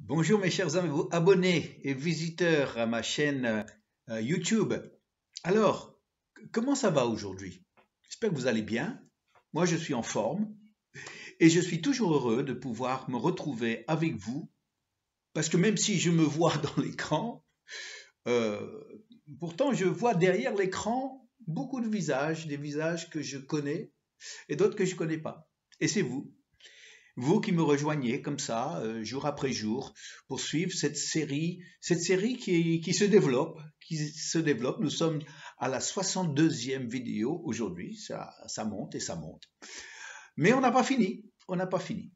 Bonjour mes chers abonnés et visiteurs à ma chaîne YouTube. Alors, comment ça va aujourd'hui? J'espère que vous allez bien. Moi, je suis en forme et je suis toujours heureux de pouvoir me retrouver avec vous parce que même si je me vois dans l'écran, euh, pourtant je vois derrière l'écran beaucoup de visages, des visages que je connais et d'autres que je ne connais pas. Et c'est vous. Vous qui me rejoignez comme ça, jour après jour, pour suivre cette série qui se développe, qui se développe. Nous sommes à la 62e vidéo aujourd'hui, ça monte et ça monte. Mais on n'a pas fini, on n'a pas fini.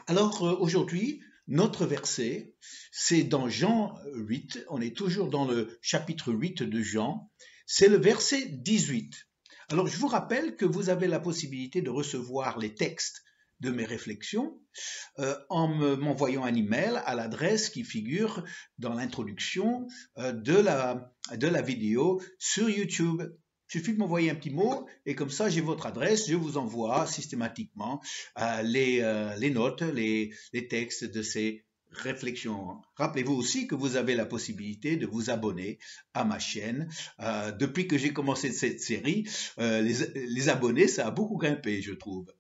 Alors aujourd'hui, notre verset, c'est dans Jean 8, on est toujours dans le chapitre 8 de Jean, c'est le verset 18. Alors je vous rappelle que vous avez la possibilité de recevoir les textes de mes réflexions en m'envoyant un email à l'adresse qui figure dans l'introduction de la vidéo sur YouTube. Il suffit de m'envoyer un petit mot et comme ça j'ai votre adresse, je vous envoie systématiquement les notes, les textes de ces réflexions. Rappelez-vous aussi que vous avez la possibilité de vous abonner à ma chaîne. Depuis que j'ai commencé cette série, les abonnés, ça a beaucoup grimpé, je trouve.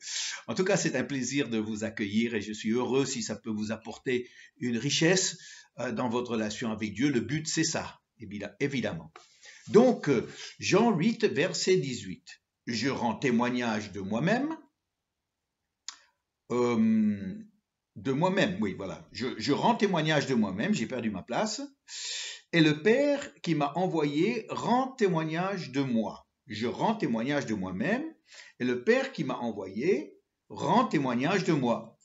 En tout cas, c'est un plaisir de vous accueillir et je suis heureux si ça peut vous apporter une richesse dans votre relation avec Dieu. Le but, c'est ça, évidemment. Donc, Jean 8, verset 18. Je rends témoignage de moi-même. Oui, voilà. Je rends témoignage de moi-même, j'ai perdu ma place. Et le Père qui m'a envoyé rend témoignage de moi. Je rends témoignage de moi-même. Et le Père qui m'a envoyé rend témoignage de moi.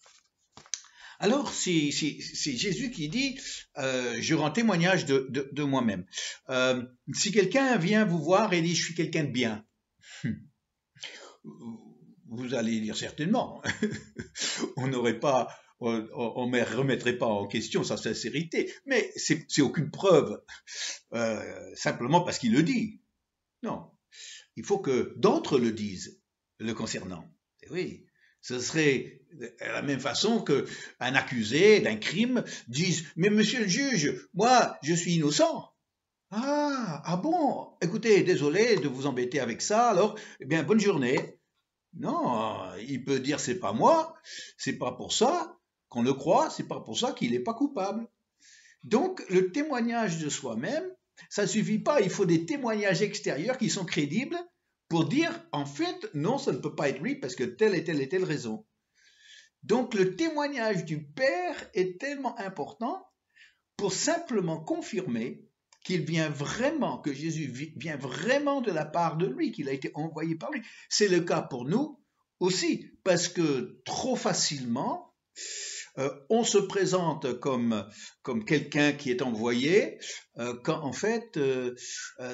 Alors, c'est Jésus qui dit je rends témoignage de moi-même. Si quelqu'un vient vous voir et dit je suis quelqu'un de bien, vous allez dire certainement. On ne remettrait pas en question sa sincérité, mais c'est aucune preuve, simplement parce qu'il le dit. Non, il faut que d'autres le disent le concernant. Et oui, ce serait de la même façon qu'un accusé d'un crime dise « Mais monsieur le juge, moi, je suis innocent ». Ah bon, écoutez, désolé de vous embêter avec ça, alors, eh bien, bonne journée. Non, il peut dire c'est pas moi, c'est pas pour ça qu'on le croit, c'est pas pour ça qu'il n'est pas coupable. Donc, le témoignage de soi-même, ça ne suffit pas, il faut des témoignages extérieurs qui sont crédibles pour dire, en fait, non, ça ne peut pas être lui parce que telle et telle raison. Donc, le témoignage du Père est tellement important pour simplement confirmer qu'il vient vraiment, que Jésus vient vraiment de la part de lui, qu'il a été envoyé par lui. C'est le cas pour nous aussi, parce que trop facilement, on se présente comme quelqu'un qui est envoyé, quand en fait,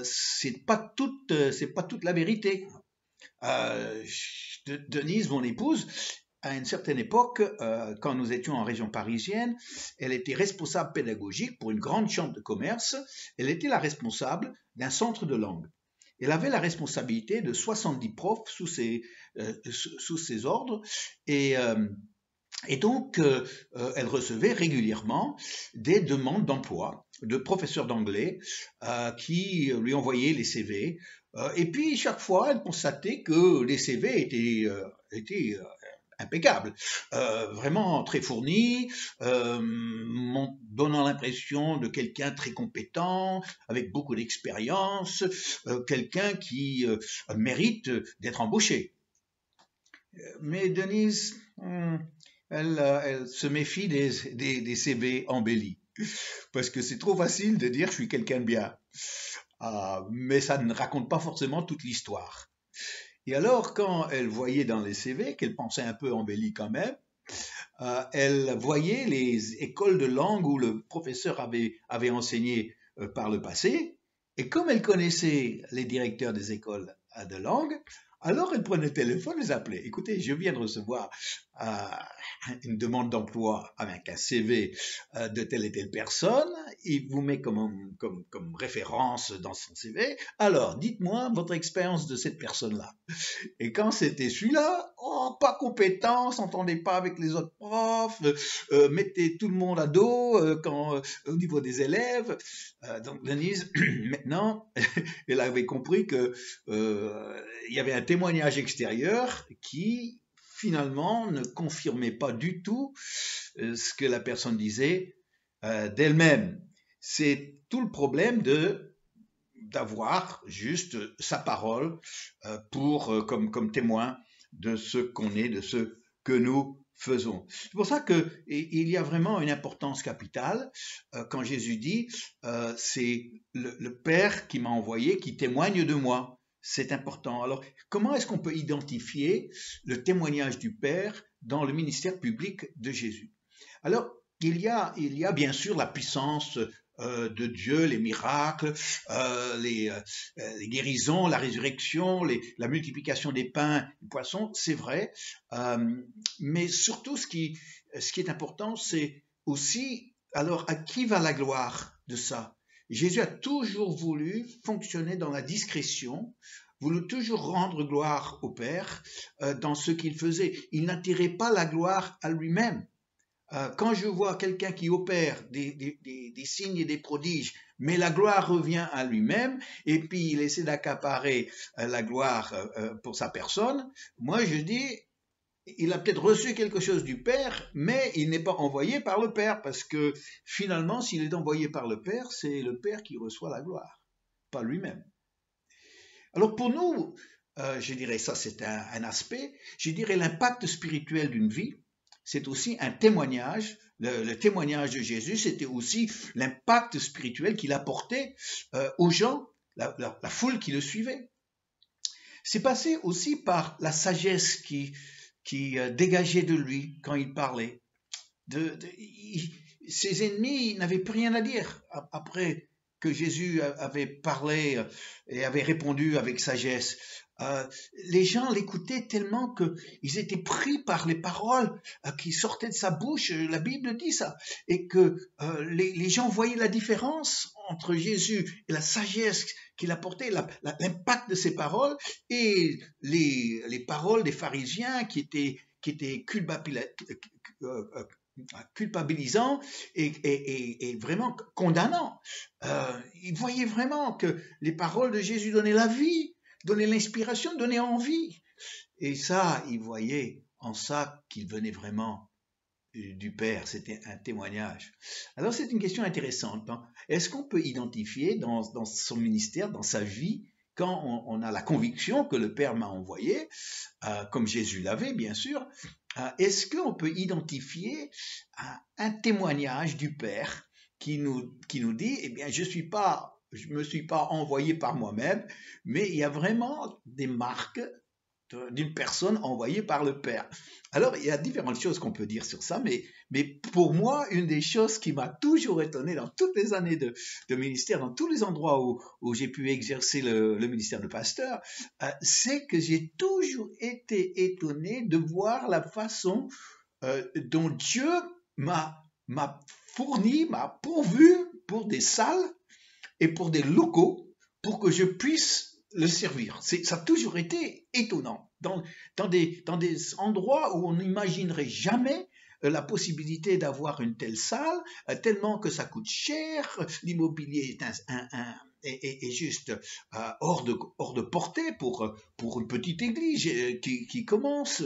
c'est pas toute la vérité. Denise, mon épouse, à une certaine époque, quand nous étions en région parisienne, elle était responsable pédagogique pour une grande chambre de commerce. Elle était la responsable d'un centre de langue. Elle avait la responsabilité de 70 profs sous ses ordres et donc elle recevait régulièrement des demandes d'emploi de professeurs d'anglais qui lui envoyaient les CV. Et puis chaque fois, elle constatait que les CV étaient impeccable, vraiment très fourni, donnant l'impression de quelqu'un très compétent, avec beaucoup d'expérience, quelqu'un qui mérite d'être embauché. Mais Denise, elle se méfie des CV embellis, parce que c'est trop facile de dire je suis quelqu'un de bien. Mais ça ne raconte pas forcément toute l'histoire. Et alors, quand elle voyait dans les CV, qu'elle pensait un peu embellie quand même, elle voyait les écoles de langue où le professeur avait enseigné par le passé, et comme elle connaissait les directeurs des écoles de langue, alors elle prenait le téléphone et les appelait. Écoutez, je viens de recevoir une demande d'emploi avec un CV de telle et telle personne, il vous met comme référence dans son CV. Alors, dites-moi votre expérience de cette personne-là. Et quand c'était celui-là, oh, pas compétent, s'entendait pas avec les autres profs, mettait tout le monde à dos au niveau des élèves. Donc Denise, maintenant, elle avait compris que il y avait un témoignage extérieur qui finalement ne confirmait pas du tout ce que la personne disait d'elle-même. C'est tout le problème d'avoir juste sa parole comme témoin de ce qu'on est, de ce que nous faisons. C'est pour ça qu'il y a vraiment une importance capitale quand Jésus dit c'est le Père qui m'a envoyé, qui témoigne de moi. C'est important. Alors, comment est-ce qu'on peut identifier le témoignage du Père dans le ministère public de Jésus? Alors, il y a bien sûr la puissance de Dieu, les miracles, les guérisons, la résurrection, la multiplication des pains et des poissons, c'est vrai. Mais surtout, ce qui est important, c'est aussi, alors, à qui va la gloire de ça? Jésus a toujours voulu fonctionner dans la discrétion, voulu toujours rendre gloire au Père dans ce qu'il faisait. Il n'attirait pas la gloire à lui-même. Quand je vois quelqu'un qui opère des signes et des prodiges, mais la gloire revient à lui-même, et puis il essaie d'accaparer la gloire pour sa personne, moi je dis, il a peut-être reçu quelque chose du Père, mais il n'est pas envoyé par le Père, parce que finalement, s'il est envoyé par le Père, c'est le Père qui reçoit la gloire, pas lui-même. Alors pour nous, je dirais ça c'est un aspect, je dirais l'impact spirituel d'une vie, c'est aussi un témoignage. Le témoignage de Jésus, c'était aussi l'impact spirituel qu'il apportait aux gens, la foule qui le suivait. C'est passé aussi par la sagesse qui dégageait de lui quand il parlait. Ses ennemis n'avaient plus rien à dire après que Jésus avait parlé et avait répondu avec sagesse. Les gens l'écoutaient tellement qu'ils étaient pris par les paroles qui sortaient de sa bouche, la Bible dit ça, et que les gens voyaient la différence entre Jésus et la sagesse qu'il apportait, l'impact de ses paroles, et les paroles des pharisiens qui étaient culpabilisant et vraiment condamnant. Il voyait vraiment que les paroles de Jésus donnaient la vie, donnaient l'inspiration, donnaient envie. Et ça, il voyait en ça qu'il venait vraiment du Père, c'était un témoignage. Alors c'est une question intéressante. Hein? Est-ce qu'on peut identifier dans son ministère, dans sa vie, quand on a la conviction que le Père m'a envoyé, comme Jésus l'avait bien sûr, est-ce qu'on peut identifier un témoignage du Père qui nous dit, eh bien, je me suis pas envoyé par moi-même, mais il y a vraiment des marques d'une personne envoyée par le Père. Alors, il y a différentes choses qu'on peut dire sur ça, mais pour moi, une des choses qui m'a toujours étonné dans toutes les années de ministère, dans tous les endroits où j'ai pu exercer le ministère de pasteur, c'est que j'ai toujours été étonné de voir la façon dont Dieu m'a fourni, m'a pourvu pour des salles et pour des locaux pour que je puisse le servir. Ça a toujours été étonnant. Dans des endroits où on n'imaginerait jamais la possibilité d'avoir une telle salle, tellement que ça coûte cher, l'immobilier est juste hors de portée pour une petite église qui commence.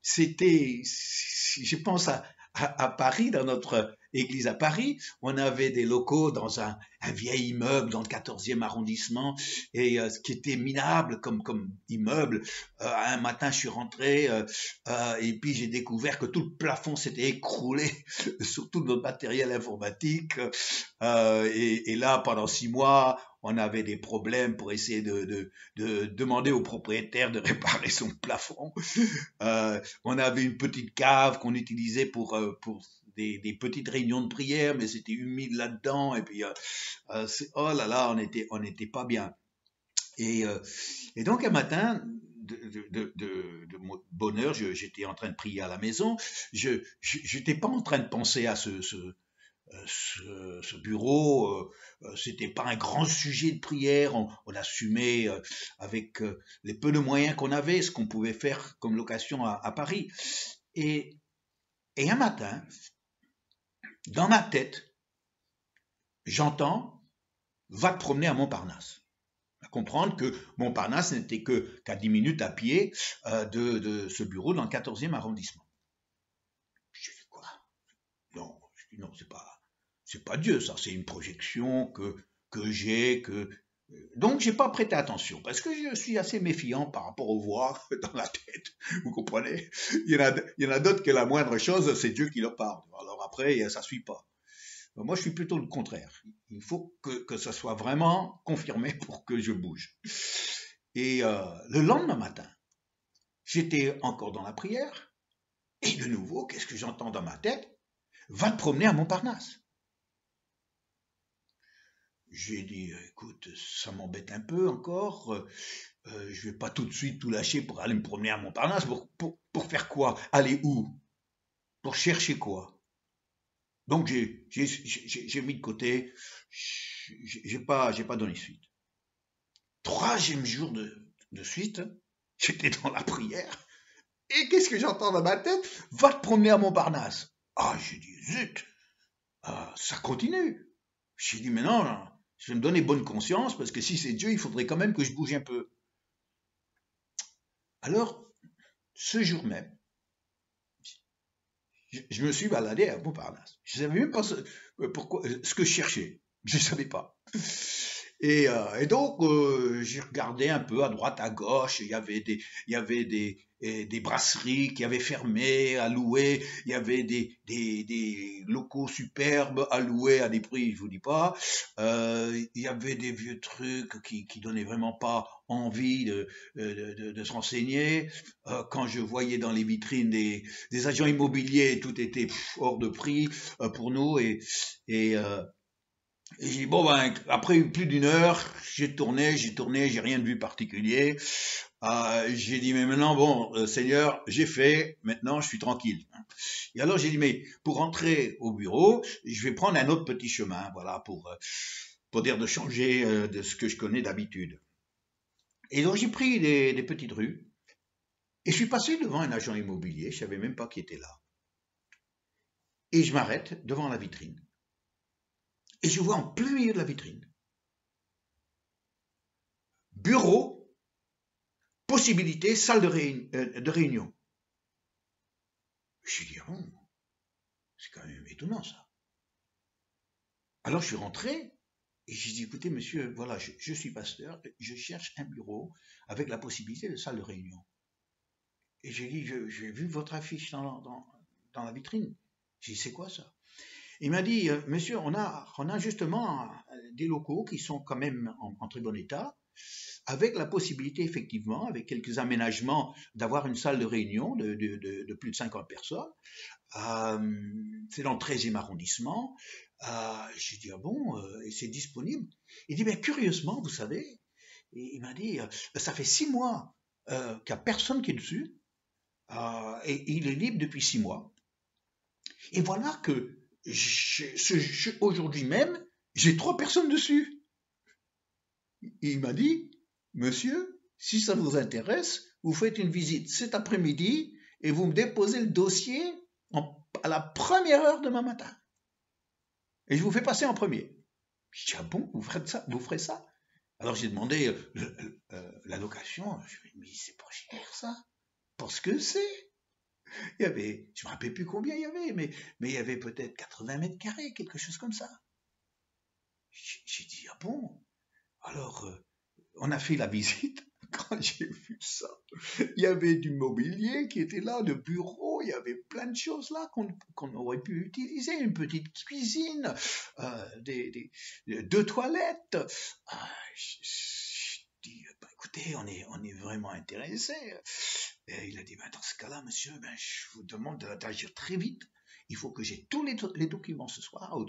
Je pense à Paris, dans notre église à Paris, on avait des locaux dans un vieil immeuble dans le 14e arrondissement et qui était minable comme immeuble. Un matin, je suis rentré et puis j'ai découvert que tout le plafond s'était écroulé sur tout notre matériel informatique. Et là, pendant 6 mois, on avait des problèmes pour essayer de demander au propriétaire de réparer son plafond. On avait une petite cave qu'on utilisait pour des petites réunions de prière, mais c'était humide là-dedans, et puis oh là là, on était pas bien. Et donc un matin, de mon bonheur, j'étais en train de prier à la maison, je n'étais pas en train de penser à ce bureau, c'était pas un grand sujet de prière, on assumait avec les peu de moyens qu'on avait, ce qu'on pouvait faire comme location à Paris. Et, et un matin, dans ma tête, j'entends va te promener à Montparnasse. À comprendre que Montparnasse n'était qu'à 10 minutes à pied de ce bureau dans le 14e arrondissement. Je dis quoi? Non, je dis non, c'est pas Dieu, ça, c'est une projection que j'ai, donc j'ai pas prêté attention parce que je suis assez méfiant par rapport aux voix dans la tête, vous comprenez? Il y en a d'autres que la moindre chose, c'est Dieu qui leur parle. Alors après, ça suit pas. Moi, je suis plutôt le contraire. Il faut que ça soit vraiment confirmé pour que je bouge. Et le lendemain matin, j'étais encore dans la prière, et de nouveau, qu'est-ce que j'entends dans ma tête? Va te promener à Montparnasse. J'ai dit, écoute, ça m'embête un peu encore, je vais pas tout de suite tout lâcher pour aller me promener à Montparnasse, pour faire quoi? Aller où? Pour chercher quoi? Donc j'ai mis de côté, j'ai pas donné suite. Troisième jour de suite, j'étais dans la prière, et qu'est-ce que j'entends dans ma tête? Va te promener à Montparnasse. Ah, j'ai dit, zut, ça continue. J'ai dit, mais non, je vais me donner bonne conscience, parce que si c'est Dieu, il faudrait quand même que je bouge un peu. Alors, ce jour même, je me suis baladé à Montparnasse. Je ne savais même pas ce que je cherchais. Je ne savais pas. Et donc, j'ai regardé un peu à droite, à gauche. Il y avait des brasseries qui avaient fermé, à louer. Il y avait des locaux superbes à louer à des prix, je vous dis pas. Il y avait des vieux trucs qui donnaient vraiment pas envie de se renseigner. Quand je voyais dans les vitrines des agents immobiliers, tout était hors de prix pour nous. Et j'ai dit, bon, ben, après plus d'une heure, j'ai tourné, j'ai rien de vu particulier. J'ai dit, mais maintenant, bon, Seigneur, j'ai fait, maintenant je suis tranquille. Et alors j'ai dit, mais pour rentrer au bureau, je vais prendre un autre petit chemin, voilà, pour dire de changer de ce que je connais d'habitude. Et donc j'ai pris des petites rues, et je suis passé devant un agent immobilier, je savais même pas qui était là. Et je m'arrête devant la vitrine. Et je vois en plein milieu de la vitrine, bureau, possibilité, salle de réunion. Je dis, ah bon, c'est quand même étonnant ça. Alors je suis rentré et j'ai dit, écoutez monsieur, voilà, je suis pasteur, je cherche un bureau avec la possibilité de salle de réunion. Et j'ai dit, j'ai vu votre affiche dans la vitrine. J'ai dit, c'est quoi ça? Il m'a dit, monsieur, on a justement des locaux qui sont quand même en très bon état, avec la possibilité, effectivement, avec quelques aménagements, d'avoir une salle de réunion de plus de 50 personnes. C'est dans le 13e arrondissement. J'ai dit, ah bon, et c'est disponible? Il dit, ben, curieusement, vous savez, il m'a dit, ça fait 6 mois qu'il n'y a personne qui est dessus, et il est libre depuis 6 mois. Et voilà que aujourd'hui même, j'ai 3 personnes dessus. Et il m'a dit, monsieur, si ça vous intéresse, vous faites une visite cet après-midi et vous me déposez le dossier à la première heure demain matin. Et je vous fais passer en premier. Je dis, ah bon, vous ferez ça? Alors j'ai demandé la location. Je me dis, mais c'est pas cher ça. Parce que c'est. Je ne me rappelle plus combien il y avait, mais il y avait peut-être 80 mètres carrés, quelque chose comme ça. J'ai dit, ah bon? Alors, on a fait la visite. Quand j'ai vu ça, il y avait du mobilier qui était là, de bureau, il y avait plein de choses là qu'on aurait pu utiliser, une petite cuisine, 2 toilettes. Je dis, bah, écoutez, on est vraiment intéressé. Et il a dit, ben, dans ce cas-là, monsieur, ben, je vous demande d'agir très vite. Il faut que j'ai tous les documents ce soir, ou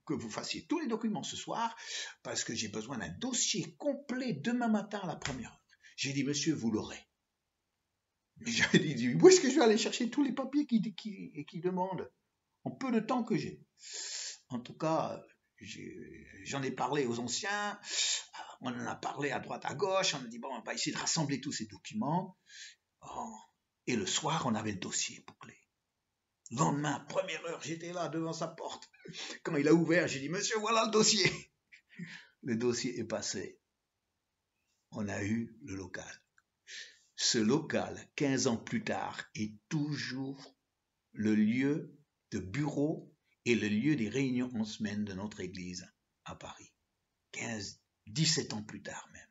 que vous fassiez tous les documents ce soir, parce que j'ai besoin d'un dossier complet demain matin à la première heure. J'ai dit, monsieur, vous l'aurez. J'avais dit, où est-ce que je vais aller chercher tous les papiers qui demandent en peu de temps que j'ai? En tout cas, j'en ai parlé aux anciens, on en a parlé à droite, à gauche, on a dit, bon, on va essayer de rassembler tous ces documents. Oh. Et le soir, on avait le dossier bouclé. Le lendemain, première heure, j'étais là devant sa porte. Quand il a ouvert, j'ai dit, monsieur, voilà le dossier. Le dossier est passé. On a eu le local. Ce local, 15 ans plus tard, est toujours le lieu de bureau et le lieu des réunions en semaine de notre église à Paris. 17 ans plus tard même.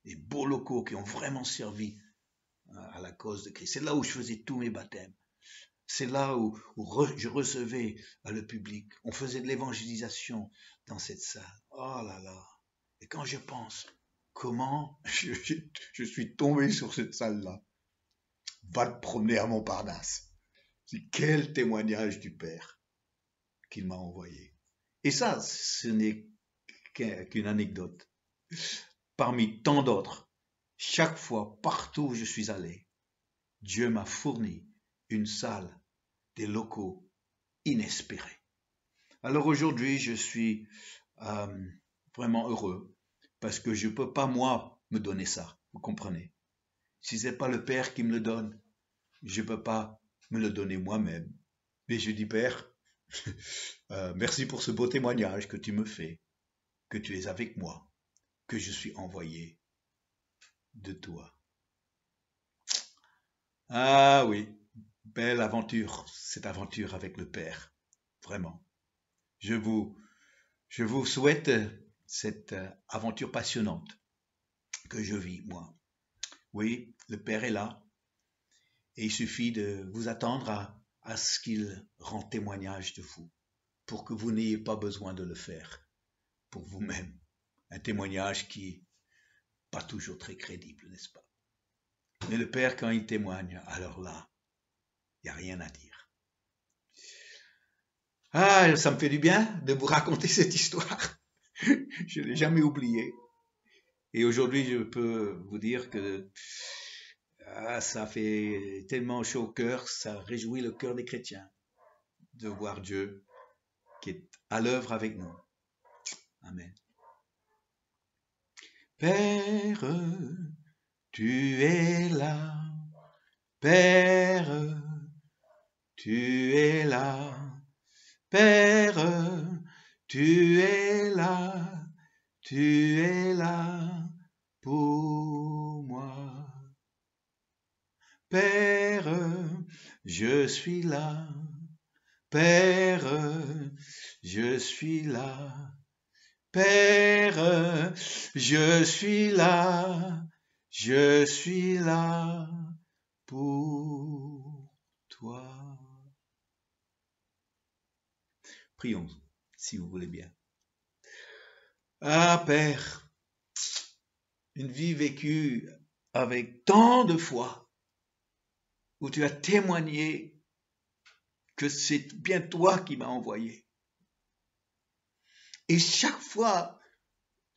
Des beaux locaux qui ont vraiment servi à la cause de Christ. C'est là où je faisais tous mes baptêmes. C'est là où je recevais le public. On faisait de l'évangélisation dans cette salle. Oh là là. Et quand je pense comment je suis tombé sur cette salle-là, va te promener à Montparnasse. Quel témoignage du Père qu'il m'a envoyé. Et ça, ce n'est qu'une anecdote. Parmi tant d'autres, chaque fois, partout où je suis allé, Dieu m'a fourni une salle, des locaux inespérés. Alors aujourd'hui, je suis vraiment heureux parce que je ne peux pas, moi, me donner ça. Vous comprenez? Si ce n'est pas le Père qui me le donne, je ne peux pas me le donner moi-même. Mais je dis, Père, merci pour ce beau témoignage que tu me fais, que tu es avec moi, que je suis envoyé de toi. Ah oui, belle aventure, cette aventure avec le Père, vraiment. Je vous souhaite cette aventure passionnante que je vis, moi. Oui, le Père est là, et il suffit de vous attendre à ce qu'il rend témoignage de vous, pour que vous n'ayez pas besoin de le faire pour vous-même. Un témoignage qui n'est pas toujours très crédible, n'est-ce pas? Mais le Père, quand il témoigne, alors là, il n'y a rien à dire. Ah, ça me fait du bien de vous raconter cette histoire. Je ne l'ai jamais oubliée. Et aujourd'hui, je peux vous dire que ça fait tellement chaud au cœur, ça réjouit le cœur des chrétiens de voir Dieu qui est à l'œuvre avec nous. Amen. Père, tu es là. Père, tu es là. Père, tu es là. Tu es là pour moi. Père, je suis là. Père, je suis là. Père, je suis là. Je suis là pour toi. Prions, si vous voulez bien. Ah, Père, une vie vécue avec tant de foi, où tu as témoigné que c'est bien toi qui m'as envoyé. Et chaque fois,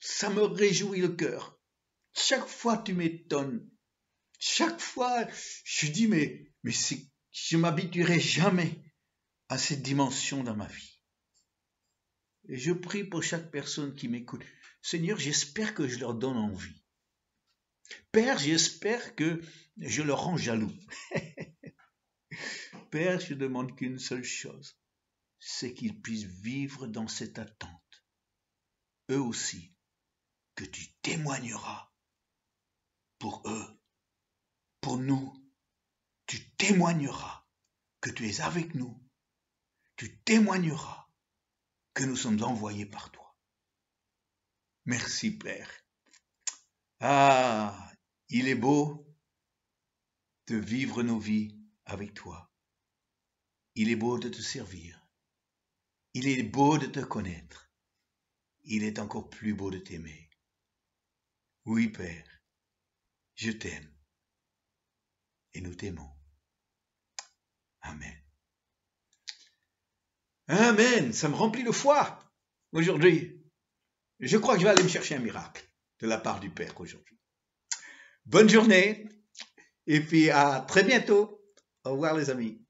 ça me réjouit le cœur. Chaque fois, tu m'étonnes. Chaque fois, je dis, mais je m'habituerai jamais à cette dimension dans ma vie. Et je prie pour chaque personne qui m'écoute. Seigneur, j'espère que je leur donne envie. Père, j'espère que je leur rends jaloux. Père, je demande qu'une seule chose, c'est qu'ils puissent vivre dans cette attente. Eux aussi, que tu témoigneras pour eux, pour nous. Tu témoigneras que tu es avec nous. Tu témoigneras que nous sommes envoyés par toi. Merci, Père. Ah, il est beau de vivre nos vies avec toi. Il est beau de te servir. Il est beau de te connaître. Il est encore plus beau de t'aimer. Oui, Père, je t'aime et nous t'aimons. Amen. Amen, ça me remplit le foie aujourd'hui. Je crois que je vais aller me chercher un miracle de la part du Père aujourd'hui. Bonne journée Et puis à très bientôt. Au revoir les amis.